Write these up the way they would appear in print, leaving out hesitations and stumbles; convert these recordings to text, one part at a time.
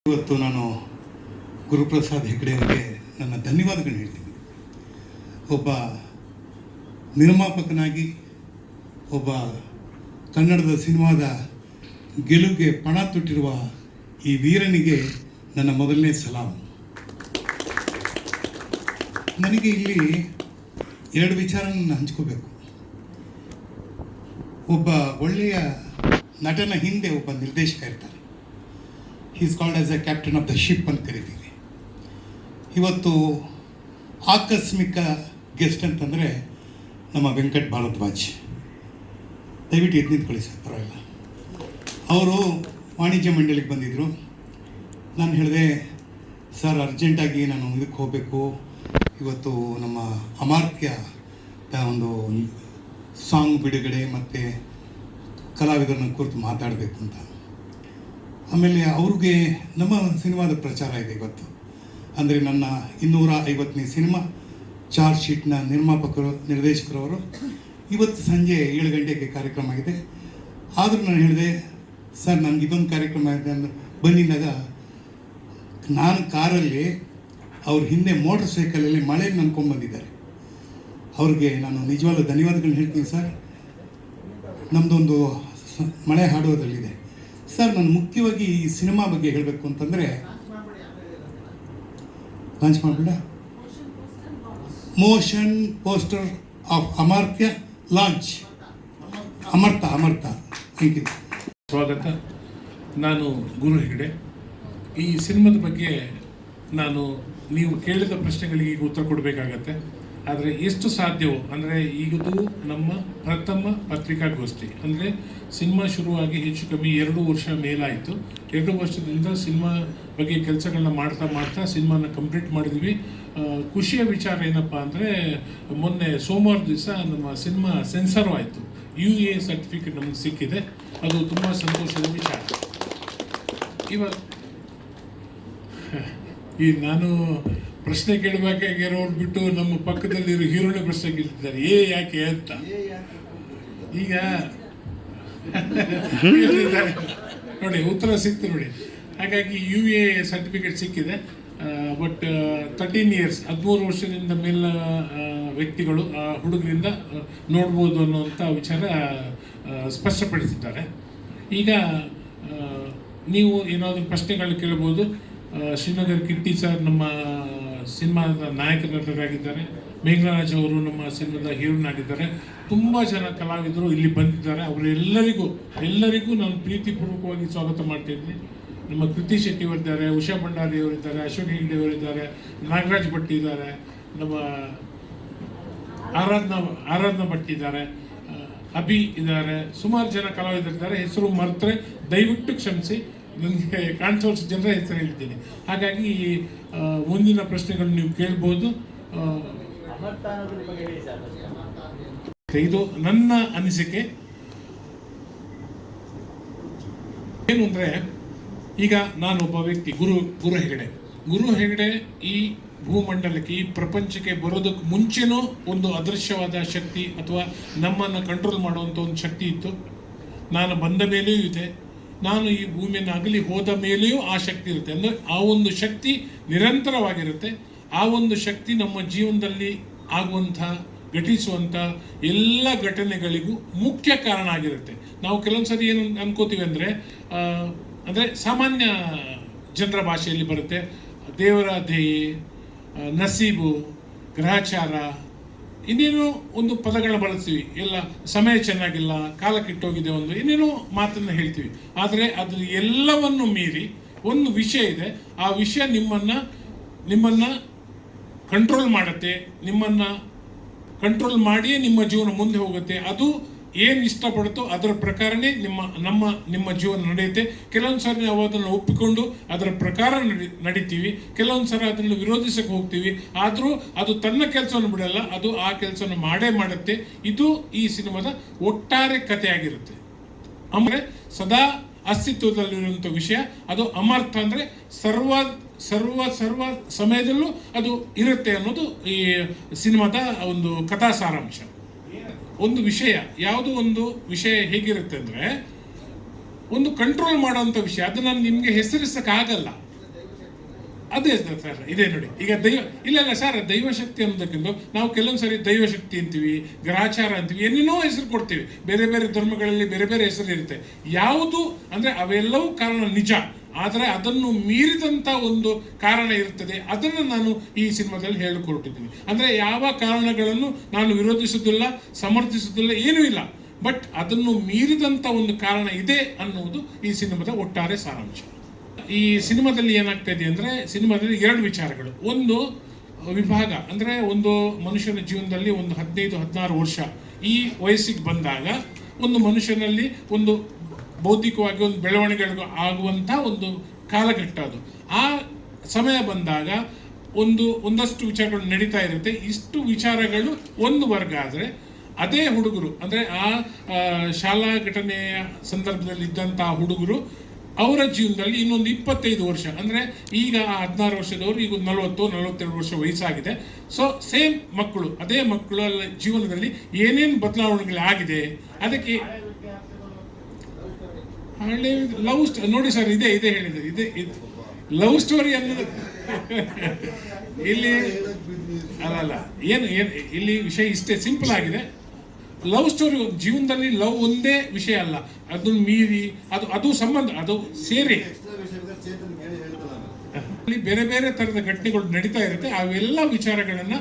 ಇವತ್ತು ನಾನು ಗುರುಪ್ರಸಾದ್ ಹೆಗ್ಡೆ ಅವರಿಗೆ ನನ್ನ ಧನ್ಯವಾದಗಳನ್ನ ಹೇಳ್ತೀನಿ. ಒಬ್ಬ ನಿರ್ಮಾಪಕನಾಗಿ ಒಬ್ಬ ಕನ್ನಡದ ಸಿನಿಮಾದ ಗೆಲುವಿಗೆ ಪಣ ತೊಟ್ಟಿರುವ ಈ ವೀರನಿಗೆ ನನ್ನ ಮೊದಲನೇ ಸಲಾಮ್. ನನಗೆ ಇಲ್ಲಿ ಎರಡು ವಿಚಾರವನ್ನು ಹಂಚ್ಕೋಬೇಕು. ಒಬ್ಬ ಒಳ್ಳೆಯ ನಟನ ಹಿಂದೆ ಒಬ್ಬ ನಿರ್ದೇಶಕ ಇರ್ತಾರೆ. Is called as A captain of the ship ಅಂತ ಕರಿತೀವಿ. ಇವತ್ತು ಆಕಸ್ಮಿಕ ಗೆಸ್ಟ್ ಅಂತಂದರೆ ನಮ್ಮ ವೆಂಕಟ್ ಭಾರದ್ವಾಜ್. ದಯವಿಟ್ಟು ಎದ್ದು ನಿಂತ್ಕೊಳ್ಳಿ ಸರ್, ಪರವಾಗಿಲ್ಲ. ಅವರು ವಾಣಿಜ್ಯ ಮಂಡಳಿಗೆ ಬಂದಿದ್ದರು. ನಾನು ಹೇಳಿದೆ, ಸರ್ ಅರ್ಜೆಂಟಾಗಿ ನಾನು ಇದಕ್ಕೆ ಹೋಗಬೇಕು, ಇವತ್ತು ನಮ್ಮ ಅಮಾರ್ತ್ಯ ಒಂದು ಸಾಂಗ್ ಬಿಡುಗಡೆ ಮತ್ತು ಕಲಾವಿದರನ್ನ ಕುರಿತು ಮಾತಾಡಬೇಕು ಅಂತ. ಆಮೇಲೆ ಅವ್ರಿಗೆ ನಮ್ಮ ಸಿನಿಮಾದ ಪ್ರಚಾರ ಇದೆ ಇವತ್ತು. ಅಂದರೆ ನನ್ನ 250ನೇ ಸಿನಿಮಾ ಚಾರ್ಜ್ ಶೀಟ್ನ ನಿರ್ದೇಶಕರವರು ಇವತ್ತು ಸಂಜೆ 7 ಗಂಟೆಗೆ ಕಾರ್ಯಕ್ರಮ ಆಗಿದೆ. ಆದರೂ ನಾನು ಹೇಳಿದೆ, ಸರ್ ನನಗೆ ಇದೊಂದು ಕಾರ್ಯಕ್ರಮ ಇದೆ ಅಂದ್ರೆ ಬಂದಿದ್ದಾಗ ನಾನು ಕಾರಲ್ಲಿ ಅವ್ರ ಹಿಂದೆ ಮೋಟರ್ ಸೈಕಲಲ್ಲಿ ಮಳೆಯಲ್ಲಿ ನನ್ಕೊಂಡ್ಬಂದಿದ್ದಾರೆ. ಅವ್ರಿಗೆ ನಾನು ನಿಜವಾದ ಧನ್ಯವಾದಗಳನ್ನ ಹೇಳ್ತೀನಿ. ಸರ್ ನಮ್ಮದೊಂದು ಮಳೆ ಹಾಡೋದ್ರಲ್ಲಿದೆ. ಸರ್ ನಾನು ಮುಖ್ಯವಾಗಿ ಈ ಸಿನಿಮಾ ಬಗ್ಗೆ ಹೇಳಬೇಕು ಅಂತಂದರೆ, ಲಾಂಚ್ ಮಾಡಿಬಿಡ motion poster of Amartya launch. Amartya thank you. ಸ್ವಾಗತ. ನಾನು ಗುರು ಹೆಗ್ಡೆ. ಈ ಸಿನಿಮಾದ ಬಗ್ಗೆ ನೀವು ಕೇಳಿದ ಪ್ರಶ್ನೆಗಳಿಗೆ ಈಗ ಉತ್ತರ ಕೊಡಬೇಕಾಗತ್ತೆ. ಆದರೆ ಎಷ್ಟು ಸಾಧ್ಯವೋ, ಅಂದರೆ ಈಗದು ನಮ್ಮ ಪ್ರಥಮ ಪತ್ರಿಕಾಗೋಷ್ಠಿ. ಅಂದರೆ ಸಿನಿಮಾ ಶುರುವಾಗಿ ಹೆಚ್ಚು ಕಮ್ಮಿ 2 ವರ್ಷ ಮೇಲಾಯಿತು. 2 ವರ್ಷದಿಂದ ಸಿನಿಮಾ ಬಗ್ಗೆ ಕೆಲಸಗಳನ್ನ ಮಾಡ್ತಾ ಸಿನಿಮಾನ ಕಂಪ್ಲೀಟ್ ಮಾಡಿದ್ವಿ. ಖುಷಿಯ ವಿಚಾರ ಏನಪ್ಪ ಅಂದರೆ, ಮೊನ್ನೆ ಸೋಮವಾರ ದಿವಸ ನಮ್ಮ ಸಿನಿಮಾ ಸೆನ್ಸರ್ ಆಯಿತು. UA ಸರ್ಟಿಫಿಕೇಟ್ ನಮಗೆ ಸಿಕ್ಕಿದೆ. ಅದು ತುಂಬ ಸಂತೋಷದ ವಿಚಾರ. ಇವಾಗ ನಾನು ಪ್ರಶ್ನೆ ಕೇಳಬೇಕಾಗಿ ಬಿಟ್ಟು ನಮ್ಮ ಪಕ್ಕದಲ್ಲಿರೋ ಹೀರೋನೇ ಪ್ರಶ್ನೆ ಕೇಳ್ತಿದ್ದಾರೆ, ಯಾಕೆ ಅಂತ. ಈಗ ನೋಡಿ ಉತ್ತರ ಸಿಕ್ತು ನೋಡಿ. ಹಾಗಾಗಿ UA ಸರ್ಟಿಫಿಕೇಟ್ ಸಿಕ್ಕಿದೆ. ಬಟ್ 13 ಇಯರ್ಸ್ 13 ವರ್ಷದಿಂದ ಮೇಲಿನ ವ್ಯಕ್ತಿಗಳು ಹುಡುಗರಿಂದ ನೋಡ್ಬೋದು ಅನ್ನೋಂಥ ವಿಚಾರ ಸ್ಪಷ್ಟಪಡಿಸಿದ್ದಾರೆ. ಈಗ ನೀವು ಏನಾದರೂ ಪ್ರಶ್ನೆಗಳು ಕೇಳ್ಬೋದು. ಶ್ರೀನಗರ್ ಕಿಟ್ಟಿ ಸರ್ ನಮ್ಮ ಸಿನಿಮಾದ ನಾಯಕ ನಟರಾಗಿದ್ದಾರೆ. ಮೇಘರಾಜ್ ಅವರು ನಮ್ಮ ಸಿನಿಮಾದ ಹೀರೋನ್ ಆಗಿದ್ದಾರೆ. ತುಂಬ ಜನ ಕಲಾವಿದರು ಇಲ್ಲಿ ಬಂದಿದ್ದಾರೆ. ಅವರೆಲ್ಲರಿಗೂ ನಾನು ಪ್ರೀತಿಪೂರ್ವಕವಾಗಿ ಸ್ವಾಗತ ಮಾಡ್ತಿದ್ದೀನಿ. ನಮ್ಮ ಕೃತಿ ಶೆಟ್ಟಿ ಅವರಿದ್ದಾರೆ, ಉಷಾ ಭಂಡಾರಿ ಅವರಿದ್ದಾರೆ, ಅಶೋಕ್ ಹೆಗ್ಡೆ ಅವರಿದ್ದಾರೆ, ನಾಗರಾಜ್ ಭಟ್ ಇದ್ದಾರೆ, ನಮ್ಮ ಆರಾಧನಾ ಭಟ್ ಇದ್ದಾರೆ, ಅಭಿ ಇದ್ದಾರೆ, ಸುಮಾರು ಜನ ಕಲಾವಿದರಿದ್ದಾರೆ. ಹೆಸರು ಮರೆತರೆ ದಯವಿಟ್ಟು ಕ್ಷಮಿಸಿ, ನನಗೆ ಕಾಣಿಸೋಷ್ಟು ಜನರ ಹೆಸರು ಹೇಳ್ತೀನಿ. ಹಾಗಾಗಿ ಮುಂದಿನ ಪ್ರಶ್ನೆಗಳು ನೀವು ಕೇಳ್ಬೋದು. ಇದು ನನ್ನ ಅನಿಸಿಕೆ ಏನು ಅಂದರೆ, ಈಗ ನಾನೊಬ್ಬ ವ್ಯಕ್ತಿ ಗುರು ಹೆಗ್ಡೆ ಈ ಭೂಮಂಡಲಕ್ಕೆ, ಈ ಪ್ರಪಂಚಕ್ಕೆ ಬರೋದಕ್ಕೆ ಮುಂಚೆನೂ ಒಂದು ಅದೃಶ್ಯವಾದ ಶಕ್ತಿ ಅಥವಾ ನಮ್ಮನ್ನು ಕಂಟ್ರೋಲ್ ಮಾಡುವಂಥ ಒಂದು ಶಕ್ತಿ ಇತ್ತು. ನಾನು ಬಂದ ಮೇಲೆಯೂ ಇದೆ, ನಾನು ಈ ಭೂಮಿಯನ್ನು ಅಗಲಿ ಹೋದ ಮೇಲೆಯೂ ಆ ಶಕ್ತಿ ಇರುತ್ತೆ. ಅಂದರೆ ಆ ಒಂದು ಶಕ್ತಿ ನಿರಂತರವಾಗಿರುತ್ತೆ. ಆ ಒಂದು ಶಕ್ತಿ ನಮ್ಮ ಜೀವನದಲ್ಲಿ ಘಟಿಸುವಂಥ ಎಲ್ಲ ಘಟನೆಗಳಿಗೂ ಮುಖ್ಯ ಕಾರಣ ಆಗಿರುತ್ತೆ. ನಾವು ಕೆಲವೊಂದು ಸರಿ ಏನು ಅನ್ಕೋತೀವಿ ಅಂದರೆ ಸಾಮಾನ್ಯ ಜನರ ಭಾಷೆಯಲ್ಲಿ ಬರುತ್ತೆ, ದೇವರ ದಯೆ, ನಸೀಬು, ಗ್ರಹಚಾರ, ಇನ್ನೇನೋ ಒಂದು ಪದಗಳನ್ನ ಬಳಸ್ತೀವಿ. ಎಲ್ಲ ಸಮಯ ಚೆನ್ನಾಗಿಲ್ಲ, ಕಾಲ ಕೆಟ್ಟೋಗಿದೆ, ಇನ್ನೇನೋ ಮಾತನ್ನು ಹೇಳ್ತೀವಿ. ಆದರೆ ಅದ್ರ ಎಲ್ಲವನ್ನು ಮೀರಿ ಒಂದು ವಿಷಯ ಇದೆ. ಆ ವಿಷಯ ನಿಮ್ಮನ್ನು ಕಂಟ್ರೋಲ್ ಮಾಡುತ್ತೆ. ನಿಮ್ಮನ್ನು ಕಂಟ್ರೋಲ್ ಮಾಡಿಯೇ ನಿಮ್ಮ ಜೀವನ ಮುಂದೆ ಹೋಗುತ್ತೆ. ಅದು ಏನು ಇಷ್ಟಪಡುತ್ತೋ ಅದರ ಪ್ರಕಾರನೇ ನಿಮ್ಮ ಜೀವನ ನಡೆಯುತ್ತೆ. ಕೆಲವೊಂದು ಸಾರಿ ನಾವು ಅದನ್ನು ಒಪ್ಪಿಕೊಂಡು ಅದರ ಪ್ರಕಾರ ನಡಿತೀವಿ, ಕೆಲವೊಂದು ಸಲ ಅದನ್ನು ವಿರೋಧಿಸಕ್ಕೆ ಹೋಗ್ತೀವಿ. ಆದರೂ ಅದು ತನ್ನ ಕೆಲಸವನ್ನು ಬಿಡಲ್ಲ, ಅದು ಆ ಕೆಲಸವನ್ನು ಮಾಡುತ್ತೆ. ಇದು ಈ ಸಿನಿಮಾದ ಒಟ್ಟಾರೆ ಕಥೆಯಾಗಿರುತ್ತೆ. ಅಂದರೆ ಸದಾ ಅಸ್ತಿತ್ವದಲ್ಲಿರುವಂಥ ವಿಷಯ ಅದು ಅಮರ್ಥ. ಅಂದರೆ ಸರ್ವ ಸಮಯದಲ್ಲೂ ಅದು ಇರುತ್ತೆ ಅನ್ನೋದು ಈ ಸಿನಿಮಾದ ಒಂದು ಕಥಾ ಸಾರಾಂಶ. ಒಂದು ವಿಷಯ, ಯಾವುದೋ ಒಂದು ವಿಷಯ ಹೇಗಿರುತ್ತೆ ಅಂದರೆ, ಒಂದು ಕಂಟ್ರೋಲ್ ಮಾಡೋವಂಥ ವಿಷಯ. ಅದು ನಾನು ನಿಮಗೆ ಹೆಸರಿಸೋಕ್ಕಾಗಲ್ಲ. ಅದೇ ಸರ್ ಇದೆ ನೋಡಿ. ಈಗ ಇಲ್ಲ ಸರ್, ದೈವಶಕ್ತಿ ಅನ್ನೋದಕ್ಕಿಂತ ನಾವು ಕೆಲವೊಂದು ಸರಿ ದೈವಶಕ್ತಿ ಅಂತೀವಿ, ಗ್ರಹಚಾರ ಅಂತೀವಿ, ಏನೇನೋ ಹೆಸರು ಕೊಡ್ತೀವಿ. ಬೇರೆ ಬೇರೆ ಧರ್ಮಗಳಲ್ಲಿ ಬೇರೆ ಬೇರೆ ಹೆಸರು ಇರುತ್ತೆ. ಯಾವುದು ಅಂದರೆ ಅವೆಲ್ಲವೂ ಕಾರಣ ನಿಜ, ಆದರೆ ಅದನ್ನು ಮೀರಿದಂಥ ಒಂದು ಕಾರಣ ಇರ್ತದೆ. ಅದನ್ನು ನಾನು ಈ ಸಿನಿಮಾದಲ್ಲಿ ಹೇಳಿಕೊಟ್ಟಿದ್ದೀನಿ. ಅಂದರೆ ಯಾವ ಕಾರಣಗಳನ್ನು ನಾನು ವಿರೋಧಿಸುವುದಿಲ್ಲ, ಸಮರ್ಥಿಸುವುದಿಲ್ಲ, ಏನೂ ಇಲ್ಲ. ಬಟ್ ಅದನ್ನು ಮೀರಿದಂಥ ಒಂದು ಕಾರಣ ಇದೆ ಅನ್ನುವುದು ಈ ಸಿನಿಮಾದ ಒಟ್ಟಾರೆ ಸಾರಾಂಶ. ಈ ಸಿನಿಮಾದಲ್ಲಿ ಏನಾಗ್ತಾ ಇದೆ ಅಂದರೆ, ಸಿನಿಮಾದಲ್ಲಿ ಎರಡು ವಿಚಾರಗಳು. ಒಂದು ವಿಭಾಗ ಅಂದರೆ, ಒಂದು ಮನುಷ್ಯನ ಜೀವನದಲ್ಲಿ ಒಂದು 15-16 ವರ್ಷ ಈ ವಯಸ್ಸಿಗೆ ಬಂದಾಗ ಒಂದು ಮನುಷ್ಯನಲ್ಲಿ ಒಂದು ಬೌದ್ಧಿಕವಾಗಿ ಒಂದು ಬೆಳವಣಿಗೆಗಳು ಆಗುವಂಥ ಒಂದು ಕಾಲಘಟ್ಟ ಅದು. ಆ ಸಮಯ ಬಂದಾಗ ಒಂದಷ್ಟು ವಿಚಾರಗಳು ನಡೀತಾ ಇರುತ್ತೆ. ಇಷ್ಟು ವಿಚಾರಗಳು ಒಂದು ವರ್ಗ ಆದರೆ, ಅದೇ ಹುಡುಗರು ಅಂದರೆ ಆ ಶಾಲಾ ಘಟನೆಯ ಸಂದರ್ಭದಲ್ಲಿ ಇದ್ದಂಥ ಹುಡುಗರು ಅವರ ಜೀವನದಲ್ಲಿ ಇನ್ನೊಂದು 25 ವರ್ಷ ಅಂದರೆ ಈಗ 16 ವರ್ಷದವರು ಈಗ 40-42 ವರ್ಷ ವಯಸ್ಸಾಗಿದೆ. ಸೊ ಸೇಮ್ ಮಕ್ಕಳು, ಅದೇ ಮಕ್ಕಳ ಜೀವನದಲ್ಲಿ ಏನೇನು ಬದಲಾವಣೆಗಳಾಗಿದೆ. ಅದಕ್ಕೆ ಹಳೆ ಲವ್ ನೋಡಿ ಸರ್, ಇದೆ ಹೇಳಿದೆ, ಇದೆ ಲವ್ ಸ್ಟೋರಿ ಅನ್ನೋದು ಇಲ್ಲಿ ಅಲ್ಲ ಏನು ಇಲ್ಲಿ ವಿಷಯ ಇಷ್ಟೇ ಸಿಂಪಲ್ ಆಗಿದೆ. ಲವ್ ಸ್ಟೋರಿ ಜೀವನದಲ್ಲಿ ಲವ್ ಒಂದೇ ವಿಷಯ ಅಲ್ಲ, ಅದನ್ನು ಮೀರಿ ಅದು ಸಂಬಂಧ, ಅದು ಸೇರಿ ಅಲ್ಲಿ ಬೇರೆ ಬೇರೆ ಥರದ ಘಟನೆಗಳು ನಡೀತಾ ಇರುತ್ತೆ. ಅವೆಲ್ಲ ವಿಚಾರಗಳನ್ನು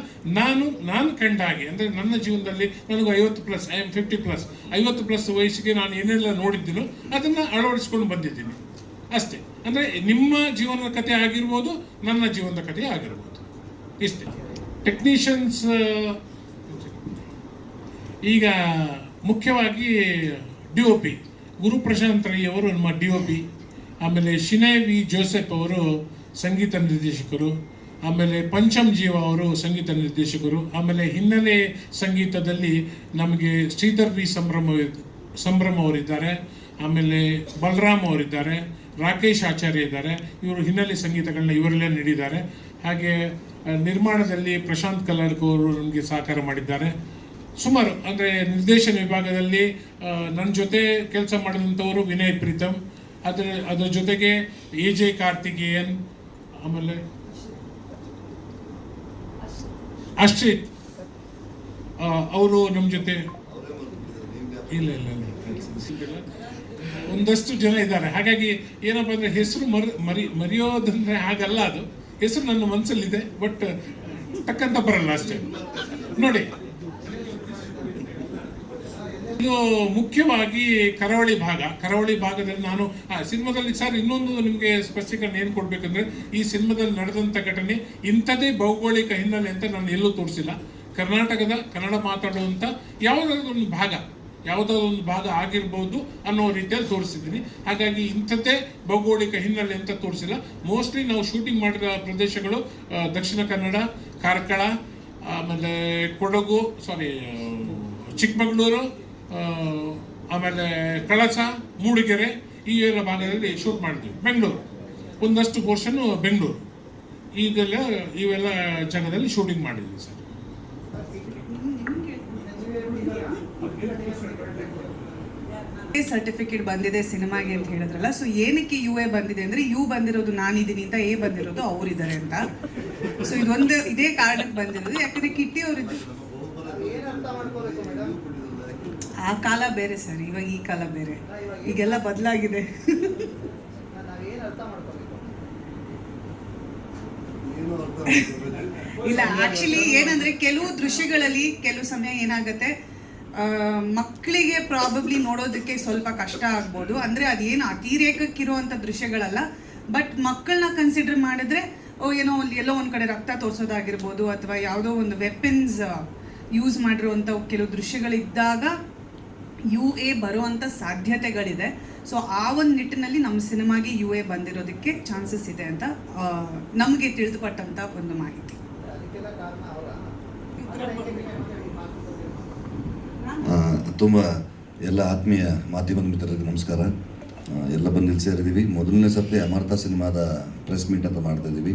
ನಾನು ಕಂಡ ಹಾಗೆ ಅಂದರೆ ನನ್ನ ಜೀವನದಲ್ಲಿ ನನಗೂ 50+, ಐ ಆಮ್ 50+, 50+ ವಯಸ್ಸಿಗೆ ನಾನು ಏನೆಲ್ಲ ನೋಡಿದ್ದೀನೋ ಅದನ್ನು ಅಳವಡಿಸ್ಕೊಂಡು ಬಂದಿದ್ದೀನಿ ಅಷ್ಟೇ. ಅಂದರೆ ನಿಮ್ಮ ಜೀವನದ ಕಥೆ ಆಗಿರ್ಬೋದು, ನನ್ನ ಜೀವನದ ಕಥೆ ಆಗಿರ್ಬೋದು, ಇಷ್ಟೇ. ಟೆಕ್ನಿಷಿಯನ್ಸ್ ಈಗ ಮುಖ್ಯವಾಗಿ DOP ಗುರುಪ್ರಶಾಂತ್ ರೈ ಅವರು ನಮ್ಮ DOP, ಆಮೇಲೆ ಶಿನೇ ವಿ ಜೋಸೆಫ್ ಅವರು ಸಂಗೀತ ನಿರ್ದೇಶಕರು, ಆಮೇಲೆ ಪಂಚಮ್ ಜೀವ ಅವರು ಸಂಗೀತ ನಿರ್ದೇಶಕರು, ಆಮೇಲೆ ಹಿನ್ನೆಲೆ ಸಂಗೀತದಲ್ಲಿ ನಮಗೆ ಶ್ರೀಧರ್ ವಿ ಸಂಭ್ರಮ ಅವರಿದ್ದಾರೆ, ಆಮೇಲೆ ಬಲರಾಮ್ ಅವರಿದ್ದಾರೆ, ರಾಕೇಶ್ ಆಚಾರ್ಯ ಇದ್ದಾರೆ. ಇವರು ಹಿನ್ನೆಲೆ ಸಂಗೀತಗಳನ್ನ ಇವರಲ್ಲೇ ನೀಡಿದ್ದಾರೆ. ಹಾಗೆ ನಿರ್ಮಾಣದಲ್ಲಿ ಪ್ರಶಾಂತ್ ಕಲ್ಲರ್ಕ್ ಅವರು ನಮಗೆ ಸಹಕಾರ ಮಾಡಿದ್ದಾರೆ. ಸುಮಾರು ಅಂದರೆ ನಿರ್ದೇಶನ ವಿಭಾಗದಲ್ಲಿ ನನ್ನ ಜೊತೆ ಕೆಲಸ ಮಾಡಿದಂಥವರು ವಿನಯ್ ಪ್ರೀತಮ್, ಅದರ ಜೊತೆಗೆ AJ ಕಾರ್ತಿಕೇಯನ್, ಆಮೇಲೆ ಅಶ್ರಿತ್ ಅವರು ನಮ್ಮ ಜೊತೆ ಇಲ್ಲ ಒಂದಷ್ಟು ಜನ ಇದ್ದಾರೆ. ಹಾಗಾಗಿ ಏನಪ್ಪ ಅಂದರೆ ಹೆಸರು ಮರೆಯೋದಂದರೆ ಹಾಗಲ್ಲ, ಅದು ಹೆಸರು ನನ್ನ ಮನಸ್ಸಲ್ಲಿದೆ, ಬಟ್ ಟಕ್ಕಂತ ಬರಲ್ಲ ಅಷ್ಟೇ. ನೋಡಿ, ಇದು ಮುಖ್ಯವಾಗಿ ಕರಾವಳಿ ಭಾಗದಲ್ಲಿ ನಾನು ಸಿನಿಮಾದಲ್ಲಿ ಸರ್ ಇನ್ನೊಂದು ನಿಮಗೆ ಸ್ಪಷ್ಟೀಕರಣ ಏನು ಕೊಡಬೇಕಂದ್ರೆ, ಈ ಸಿನಿಮಾದಲ್ಲಿ ನಡೆದಂಥ ಘಟನೆ ಇಂಥದೇ ಭೌಗೋಳಿಕ ಹಿನ್ನೆಲೆ ಅಂತ ನಾನು ಎಲ್ಲೂ ತೋರಿಸಿಲ್ಲ. ಕರ್ನಾಟಕದ ಕನ್ನಡ ಮಾತಾಡುವಂಥ ಯಾವುದಾದ್ರು ಒಂದು ಭಾಗ ಆಗಿರ್ಬೋದು ಅನ್ನೋ ರೀತಿಯಲ್ಲಿ ತೋರಿಸಿದ್ದೀನಿ. ಹಾಗಾಗಿ ಇಂಥದ್ದೇ ಭೌಗೋಳಿಕ ಹಿನ್ನೆಲೆ ಅಂತ ತೋರಿಸಿಲ್ಲ. ಮೋಸ್ಟ್ಲಿ ನಾವು ಶೂಟಿಂಗ್ ಮಾಡಿದ ಪ್ರದೇಶಗಳು ದಕ್ಷಿಣ ಕನ್ನಡ, ಕಾರ್ಕಳ, ಆಮೇಲೆ ಕೊಡಗು, ಚಿಕ್ಕಮಗಳೂರು, ಆಮೇಲೆ ಕಳಸ, ಮೂಡಿಗೆರೆ, ಈ ಎಲ್ಲ ಭಾಗದಲ್ಲಿ ಶೂಟ್ ಮಾಡಿದ್ವಿ. ಬೆಂಗಳೂರು ಒಂದಷ್ಟು ಪೋರ್ಷನ್ನು ಬೆಂಗಳೂರು, ಇವೆಲ್ಲ ಜಾಗದಲ್ಲಿ ಶೂಟಿಂಗ್ ಮಾಡಿದ್ವಿ ಸರ್. ಸರ್ಟಿಫಿಕೇಟ್ ಬಂದಿದೆ ಸಿನಿಮಾಗೆ ಅಂತ ಹೇಳಿದ್ರಲ್ಲ, ಸೊ ಏನಕ್ಕೆ UA ಬಂದಿದೆ ಅಂದ್ರೆ, ಯು ಬಂದಿರೋದು ನಾನಿದ್ದೀನಿ ಅಂತ, A ಬಂದಿರೋದು ಅವರಿದ್ದಾರೆ ಅಂತ. ಸೊ ಇದೇ ಕಾರಣಕ್ಕೆ ಬಂದಿರೋದು. ಯಾಕಂದ್ರೆ ಕಿಟ್ಟಿ ಅವರಿದ್ದು ಆ ಕಾಲ ಬೇರೆ ಸರ್, ಇವಾಗ ಈ ಕಾಲ ಬೇರೆ, ಈಗೆಲ್ಲ ಬದಲಾಗಿದೆ. ಇಲ್ಲ, ಆಕ್ಚುಲಿ ಏನಂದ್ರೆ ಕೆಲವು ದೃಶ್ಯಗಳಲ್ಲಿ ಕೆಲವು ಸಮಯ ಏನಾಗುತ್ತೆ, ಮಕ್ಕಳಿಗೆ ಪ್ರಾಬಬ್ಲಿ ನೋಡೋದಕ್ಕೆ ಸ್ವಲ್ಪ ಕಷ್ಟ ಆಗ್ಬೋದು. ಅಂದರೆ ಅದೇನು ಅತಿರೇಕಕ್ಕಿರುವಂಥ ದೃಶ್ಯಗಳಲ್ಲ, ಬಟ್ ಮಕ್ಕಳನ್ನ ಕನ್ಸಿಡರ್ ಮಾಡಿದ್ರೆ ಎಲ್ಲೋ ಒಂದು ಕಡೆ ರಕ್ತ ತೋರಿಸೋದಾಗಿರ್ಬೋದು, ಅಥವಾ ಯಾವುದೋ ಒಂದು ವೆಪನ್ಸ್ ಯೂಸ್ ಮಾಡಿರುವಂಥ ಕೆಲವು ದೃಶ್ಯಗಳಿದ್ದಾಗ UA ಬರುವಂಥ ಸಾಧ್ಯತೆಗಳಿದೆ. ಸೊ ಆ ಒಂದು ನಿಟ್ಟಿನಲ್ಲಿ ನಮ್ಮ ಸಿನಿಮಾಗೆ UA ಬಂದಿರೋದಕ್ಕೆ ಚಾನ್ಸಸ್ ಇದೆ ಅಂತ ನಮಗೆ ತಿಳಿದುಪಟ್ಟಂಥ ಒಂದು ಮಾಹಿತಿ. ತುಂಬ ಎಲ್ಲ ಆತ್ಮೀಯ ಮಾಧ್ಯಮದ ಮಿತ್ರರಿಗೆ ನಮಸ್ಕಾರ. ಎಲ್ಲ ಬಂದು ಇಲ್ಲಿ ಸೇರಿದ್ದೀವಿ. ಮೊದಲನೇ ಸರ್ತಿ ಅಮರ್ಥ ಸಿನಿಮಾದ ಪ್ರೆಸ್ ಮೀಟ್ ಅಂತ ಮಾಡ್ತಾಯಿದ್ದೀವಿ.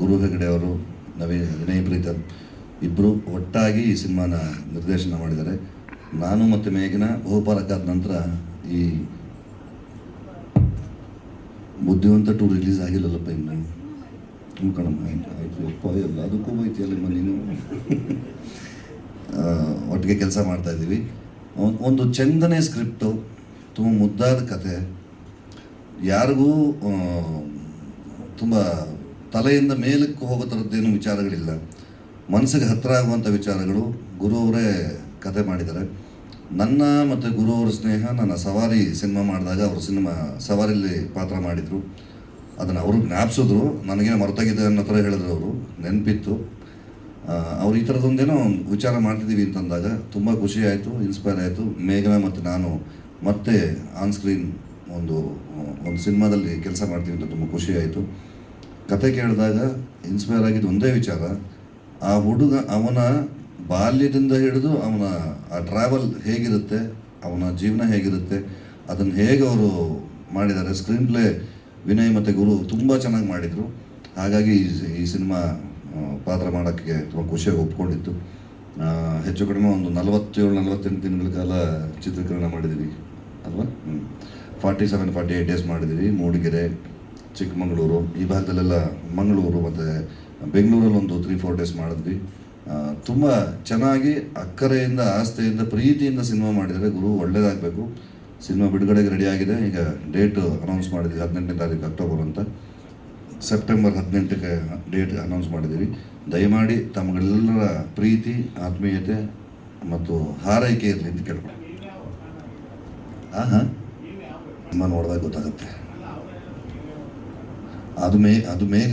ಗುರು ಹೆಗಡೆ ಅವರು, ವಿನಯ್ ಪ್ರೀತಮ್ ಇಬ್ಬರು ಒಟ್ಟಾಗಿ ಈ ಸಿನಿಮಾನ ನಿರ್ದೇಶನ ಮಾಡಿದ್ದಾರೆ. ನಾನು ಮತ್ತು ಮೇಘನ ಬಹುಪಾಲಕ್ಕಾದ ನಂತರ ಈ ಬುದ್ಧಿವಂತ 2 ರಿಲೀಸ್ ಆಗಿಲ್ಲಲ್ಲಪ್ಪ ಇನ್ನು. ಹ್ಞೂ ಕಣಮ್ಮ, ಆಯ್ತು ಅಪ್ಪ ಎಲ್ಲದಕ್ಕೂ ಬೈತಿಯಲ್ಲಮ್ಮ ನೀನು. ಒಟ್ಟಿಗೆ ಕೆಲಸ ಮಾಡ್ತಾಯಿದ್ದೀವಿ. ಒಂದು ಚೆಂದನೇ ಸ್ಕ್ರಿಪ್ಟು, ತುಂಬ ಮುದ್ದಾದ ಕತೆ, ಯಾರಿಗೂ ತುಂಬ ತಲೆಯಿಂದ ಮೇಲಕ್ಕೆ ಹೋಗೋ ಥರದ್ದೇನು ವಿಚಾರಗಳಿಲ್ಲ, ಮನಸ್ಸಿಗೆ ಹತ್ತಿರ ಆಗುವಂಥ ವಿಚಾರಗಳು. ಗುರು ಅವರೇ ಕತೆ ಮಾಡಿದ್ದಾರೆ. ನನ್ನ ಮತ್ತು ಗುರು ಅವರ ಸ್ನೇಹ, ನನ್ನ ಸವಾರಿ ಸಿನಿಮಾ ಮಾಡಿದಾಗ ಅವರು ಸವಾರಿಯಲ್ಲಿ ಪಾತ್ರ ಮಾಡಿದರು. ಅದನ್ನು ಅವರು ಜ್ಞಾಪಿಸಿದ್ರು, ನನಗೇನು ಮರೆತಾಗಿದೆ ಅನ್ನೋ ಥರ ಹೇಳಿದ್ರು. ಅವರು ನೆನಪಿತ್ತು. ಅವ್ರು ಈ ಥರದೊಂದೇನೋ ವಿಚಾರ ಮಾಡ್ತಿದ್ದೀವಿ ಅಂತಂದಾಗ ತುಂಬ ಖುಷಿ ಆಯಿತು, ಇನ್ಸ್ಪೈರ್ ಆಯಿತು. ಮೇಘನಾ ಮತ್ತು ನಾನು ಮತ್ತೆ ಆನ್ ಸ್ಕ್ರೀನ್ ಒಂದು ಸಿನಿಮಾದಲ್ಲಿ ಕೆಲಸ ಮಾಡ್ತೀವಿ ಅಂತ ತುಂಬ ಖುಷಿ ಆಯಿತು. ಕತೆ ಕೇಳಿದಾಗ ಇನ್ಸ್ಪೈರ್ ಆಗಿದ್ದು ಒಂದೇ ವಿಚಾರ, ಆ ಹುಡುಗ ಅವನ ಬಾಲ್ಯದಿಂದ ಹಿಡಿದು ಅವನ ಆ ಟ್ರಾವೆಲ್ ಹೇಗಿರುತ್ತೆ, ಅವನ ಜೀವನ ಹೇಗಿರುತ್ತೆ, ಅದನ್ನು ಹೇಗೆ ಅವರು ಮಾಡಿದ್ದಾರೆ. ಸ್ಕ್ರೀನ್ ಪ್ಲೇ ವಿನಯ್ ಮತ್ತು ಗುರು ತುಂಬ ಚೆನ್ನಾಗಿ ಮಾಡಿದರು. ಹಾಗಾಗಿ ಈ ಸಿನಿಮಾ ಪಾತ್ರ ಮಾಡೋಕ್ಕೆ ತುಂಬ ಖುಷಿಯಾಗಿ ಒಪ್ಕೊಂಡಿತ್ತು. ಹೆಚ್ಚು ಕಡಿಮೆ ಒಂದು 47-48 ದಿನಗಳ ಕಾಲ ಚಿತ್ರೀಕರಣ ಮಾಡಿದ್ದೀವಿ ಅಲ್ವಾ. 47-48 ಡೇಸ್ ಮಾಡಿದ್ದೀವಿ. ಮೂಡಿಗೆರೆ, ಚಿಕ್ಕಮಗಳೂರು, ಈ ಭಾಗದಲ್ಲೆಲ್ಲ, ಮಂಗಳೂರು ಮತ್ತು ಬೆಂಗಳೂರಲ್ಲಿ ಒಂದು 3-4 ಡೇಸ್ ಮಾಡಿದ್ವಿ. ತುಂಬ ಚೆನ್ನಾಗಿ ಅಕ್ಕರೆಯಿಂದ, ಆಸ್ಥೆಯಿಂದ, ಪ್ರೀತಿಯಿಂದ ಸಿನಿಮಾ ಮಾಡಿದರೆ. ಗುರು ಒಳ್ಳೆಯದಾಗಬೇಕು. ಸಿನಿಮಾ ಬಿಡುಗಡೆಗೆ ರೆಡಿಯಾಗಿದೆ. ಈಗ ಡೇಟು ಅನೌನ್ಸ್ ಮಾಡಿದ್ವಿ, 18ನೇ ತಾರೀಕು ಅಕ್ಟೋಬರ್ ಅಂತ. ಸೆಪ್ಟೆಂಬರ್ 18ಕ್ಕೆ ಡೇಟ್ ಅನೌನ್ಸ್ ಮಾಡಿದ್ದೀವಿ. ದಯಮಾಡಿ ತಮಗೆಲ್ಲರ ಪ್ರೀತಿ, ಆತ್ಮೀಯತೆ ಮತ್ತು ಹಾರೈಕೆ ಇರಲಿ ಅಂತ ಕೇಳ್ಕೊಂಡು ಸಿನಿಮಾ ನೋಡಿದಾಗ ಗೊತ್ತಾಗುತ್ತೆ. ಅದು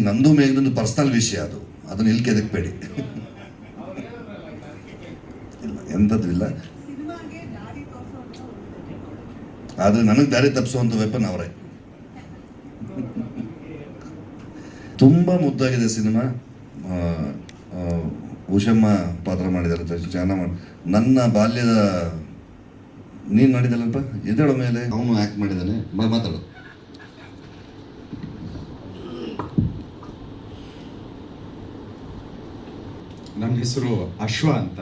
ನಂದು ಮೇಘನೊಂದು ಪರ್ಸ್ನಲ್ ವಿಷಯ, ಅದನ್ನು ಇಲ್ಲಿ ಕೆದಕ್ಬೇಡಿ. ಇಲ್ಲ, ಎಂಥದ್ದು ಇಲ್ಲ. ಆದರೆ ನನಗೆ ದಾರಿ ತಪ್ಪಿಸುವಂಥ ವೆಪನ್ ಅವರೇ. ತುಂಬ ಮುದ್ದಾಗಿದೆ ಸಿನಿಮಾ. ಉಷಮ್ಮ ಪಾತ್ರ ಮಾಡಿದ್ದಾರೆ, ಚೆನ್ನಾಗಿ ನನ್ನ ಬಾಲ್ಯದ ನೀನು ನೋಡಿದಲ್ಲಪ್ಪ, ಎದ್ದೇಳೋ ಮೇಲೆ ಅವನು ಆ್ಯಕ್ಟ್ ಮಾಡಿದ್ದಾನೆ. ಮಾತಾಡು. ನನ್ನ ಹೆಸರು ಅಶ್ವ ಅಂತ.